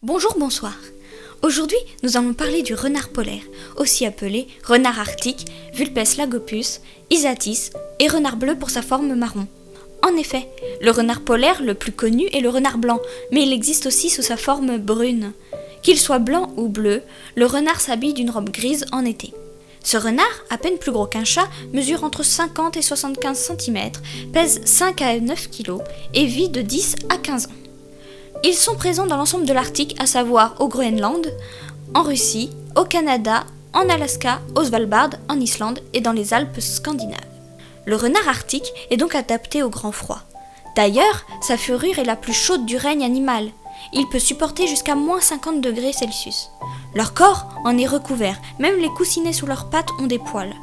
Bonjour, bonsoir. Aujourd'hui, nous allons parler du renard polaire, aussi appelé renard arctique, Vulpes lagopus, isatis et renard bleu pour sa forme marron. En effet, le renard polaire le plus connu est le renard blanc, mais il existe aussi sous sa forme brune. Qu'il soit blanc ou bleu, le renard s'habille d'une robe grise en été. Ce renard, à peine plus gros qu'un chat, mesure entre 50 et 75 cm, pèse 5 à 9 kg et vit de 10 à 15 ans. Ils sont présents dans l'ensemble de l'Arctique, à savoir au Groenland, en Russie, au Canada, en Alaska, au Svalbard, en Islande et dans les Alpes scandinaves. Le renard arctique est donc adapté au grand froid. D'ailleurs, sa fourrure est la plus chaude du règne animal. Il peut supporter jusqu'à moins 50 degrés Celsius. Leur corps en est recouvert, même les coussinets sous leurs pattes ont des poils.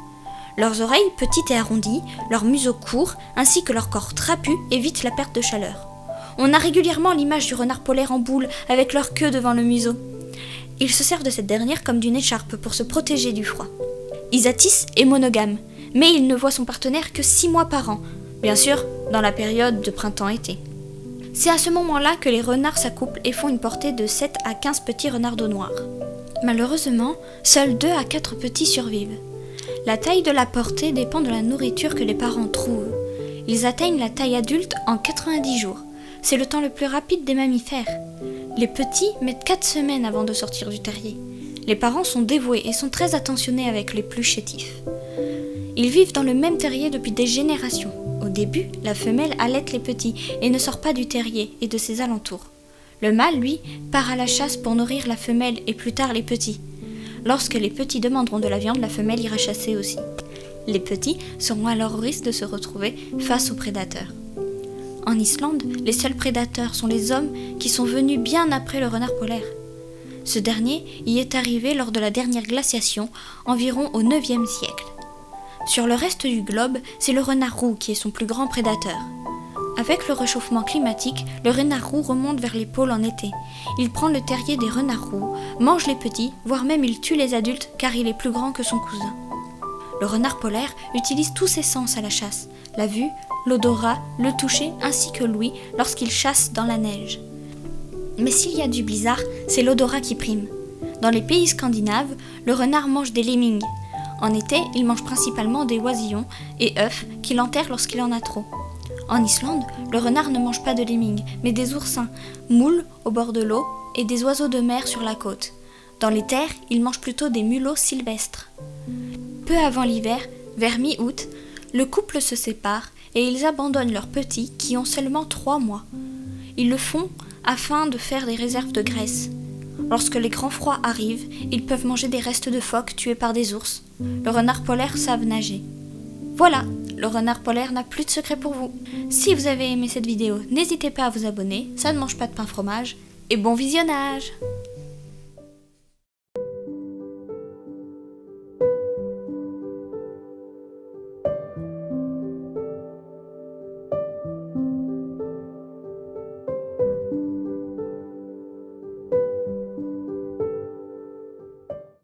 Leurs oreilles, petites et arrondies, leur museau court, ainsi que leur corps trapu évitent la perte de chaleur. On a régulièrement l'image du renard polaire en boule avec leur queue devant le museau. Ils se servent de cette dernière comme d'une écharpe pour se protéger du froid. Isatis est monogame, mais il ne voit son partenaire que 6 mois par an, bien sûr dans la période de printemps-été. C'est à ce moment-là que les renards s'accouplent et font une portée de 7 à 15 petits renardeaux noirs. Malheureusement, seuls 2 à 4 petits survivent. La taille de la portée dépend de la nourriture que les parents trouvent. Ils atteignent la taille adulte en 90 jours. C'est le temps le plus rapide des mammifères. Les petits mettent 4 semaines avant de sortir du terrier. Les parents sont dévoués et sont très attentionnés avec les plus chétifs. Ils vivent dans le même terrier depuis des générations. Au début, la femelle allaite les petits et ne sort pas du terrier et de ses alentours. Le mâle, lui, part à la chasse pour nourrir la femelle et plus tard les petits. Lorsque les petits demanderont de la viande, la femelle ira chasser aussi. Les petits seront alors au risque de se retrouver face aux prédateurs. En Islande, les seuls prédateurs sont les hommes qui sont venus bien après le renard polaire. Ce dernier y est arrivé lors de la dernière glaciation, environ au IXe siècle. Sur le reste du globe, c'est le renard roux qui est son plus grand prédateur. Avec le réchauffement climatique, le renard roux remonte vers les pôles en été. Il prend le terrier des renards roux, mange les petits, voire même il tue les adultes car il est plus grand que son cousin. Le renard polaire utilise tous ses sens à la chasse, la vue, l'odorat, le toucher ainsi que l'ouïe lorsqu'il chasse dans la neige. Mais s'il y a du blizzard, c'est l'odorat qui prime. Dans les pays scandinaves, le renard mange des lemmings. En été, il mange principalement des oisillons et œufs qu'il enterre lorsqu'il en a trop. En Islande, le renard ne mange pas de lemmings, mais des oursins, moules au bord de l'eau et des oiseaux de mer sur la côte. Dans les terres, il mange plutôt des mulots sylvestres. Peu avant l'hiver, vers mi-août, le couple se sépare et ils abandonnent leurs petits qui ont seulement 3 mois. Ils le font afin de faire des réserves de graisse. Lorsque les grands froids arrivent, ils peuvent manger des restes de phoques tués par des ours. Le renard polaire savent nager. Voilà, le renard polaire n'a plus de secret pour vous. Si vous avez aimé cette vidéo, n'hésitez pas à vous abonner, ça ne mange pas de pain fromage, et bon visionnage!